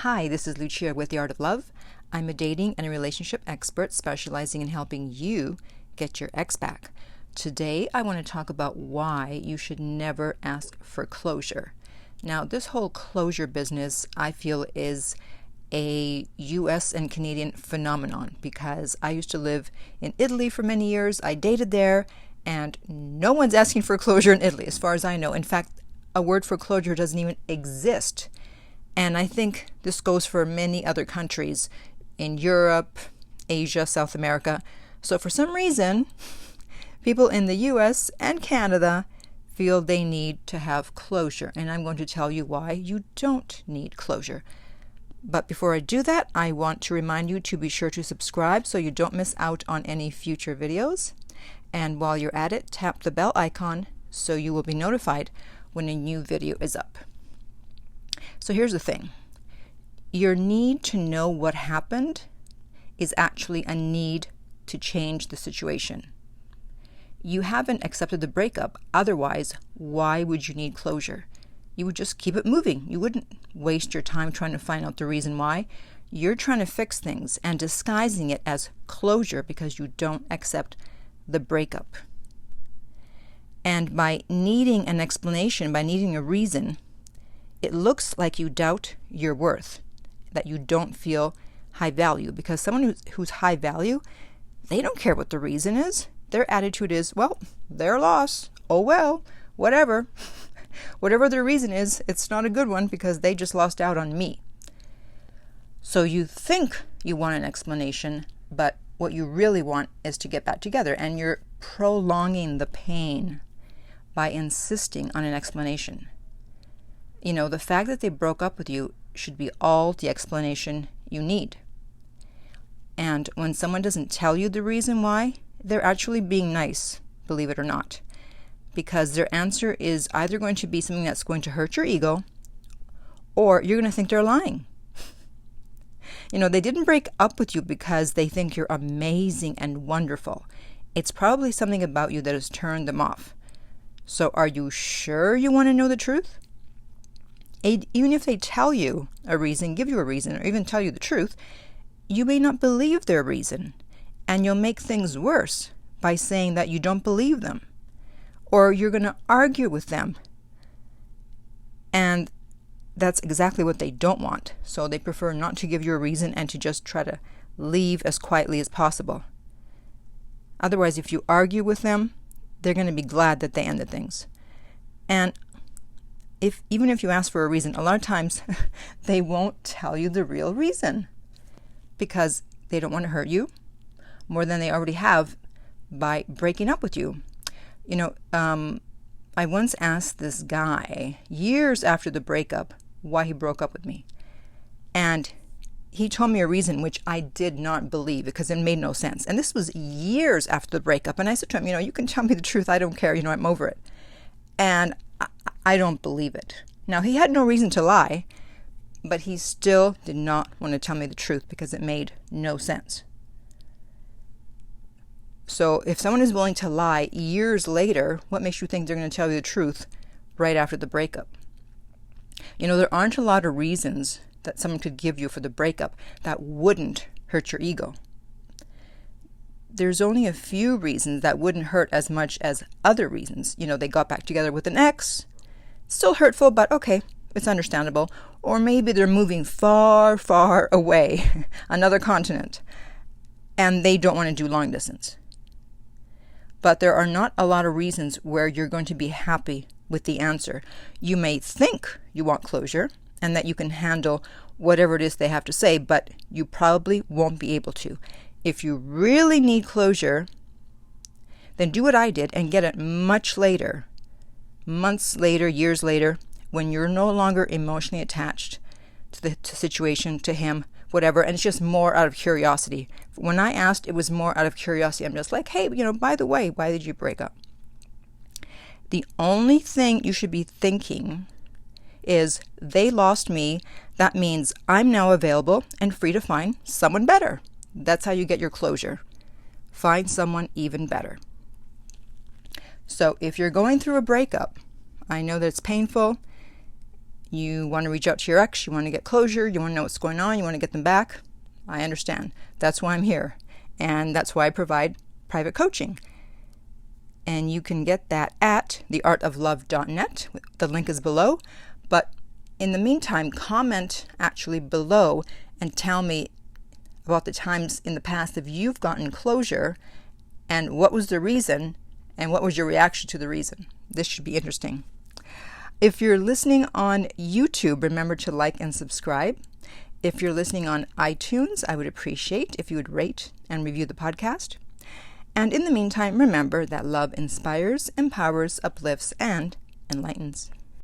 Hi, this is Lucia with The Art of Love. I'm a dating and a relationship expert specializing in helping you get your ex back. Today, I want to talk about why you should never ask for closure. Now, this whole closure business, I feel, is a US and Canadian phenomenon because I used to live in Italy for many years. I dated there, and no one's asking for closure in Italy, as far as I know. In fact, a word for closure doesn't even exist. And I think this goes for many other countries in Europe, Asia, South America. So for some reason, people in the US and Canada feel they need to have closure. And I'm going to tell you why you don't need closure. But before I do that, I want to remind you to be sure to subscribe so you don't miss out on any future videos. And while you're at it, tap the bell icon so you will be notified when a new video is up. So here's the thing. Your need to know what happened is actually a need to change the situation. You haven't accepted the breakup. Otherwise, why would you need closure? You would just keep it moving. You wouldn't waste your time trying to find out the reason why. You're trying to fix things and disguising it as closure because you don't accept the breakup. And by needing an explanation, by needing a reason, it looks like you doubt your worth, that you don't feel high value. Because someone who's high value, they don't care what the reason is. Their attitude is, well, their loss. Oh well, whatever. Whatever their reason is, it's not a good one because they just lost out on me. So you think you want an explanation, but what you really want is to get back together. And you're prolonging the pain by insisting on an explanation. You know, the fact that they broke up with you should be all the explanation you need. And when someone doesn't tell you the reason why, they're actually being nice, believe it or not. Because their answer is either going to be something that's going to hurt your ego, or you're going to think they're lying. You know, they didn't break up with you because they think you're amazing and wonderful. It's probably something about you that has turned them off. So are you sure you want to know the truth? Even if they tell you a reason, give you a reason, or even tell you the truth, you may not believe their reason. And you'll make things worse by saying that you don't believe them. Or you're going to argue with them. And that's exactly what they don't want. So they prefer not to give you a reason and to just try to leave as quietly as possible. Otherwise, if you argue with them, they're going to be glad that they ended things. And even if you ask for a reason, a lot of times they won't tell you the real reason because they don't want to hurt you more than they already have by breaking up with you. You know, I once asked this guy years after the breakup why he broke up with me. And he told me a reason which I did not believe because it made no sense. And this was years after the breakup. And I said to him, you can tell me the truth. I don't care. I'm over it. And I don't believe it. Now, he had no reason to lie, but he still did not want to tell me the truth because it made no sense. So if someone is willing to lie years later, what makes you think they're going to tell you the truth right after the breakup? There aren't a lot of reasons that someone could give you for the breakup that wouldn't hurt your ego. There's only a few reasons that wouldn't hurt as much as other reasons. They got back together with an ex. Still hurtful, but okay, it's understandable. Or maybe they're moving far, far away, another continent, and they don't want to do long distance. But there are not a lot of reasons where you're going to be happy with the answer. You may think you want closure and that you can handle whatever it is they have to say, but you probably won't be able to. If you really need closure, then do what I did and get it much later, months later, years later, when you're no longer emotionally attached to the situation, to him, whatever, and it's just more out of curiosity. When I asked, it was more out of curiosity. I'm just like, hey, by the way, why did you break up? The only thing you should be thinking is, they lost me. That means I'm now available and free to find someone better. That's how you get your closure. Find someone even better. So if you're going through a breakup, I know that it's painful. You want to reach out to your ex, you want to get closure, you want to know what's going on, you want to get them back. I understand. That's why I'm here. And that's why I provide private coaching. And you can get that at theartoflove.net. The link is below. But in the meantime, comment actually below and tell me about the times in the past if you've gotten closure and what was the reason and what was your reaction to the reason. This should be interesting. If you're listening on YouTube, remember to like and subscribe. If you're listening on iTunes, I would appreciate if you would rate and review the podcast. And in the meantime, remember that love inspires, empowers, uplifts, and enlightens.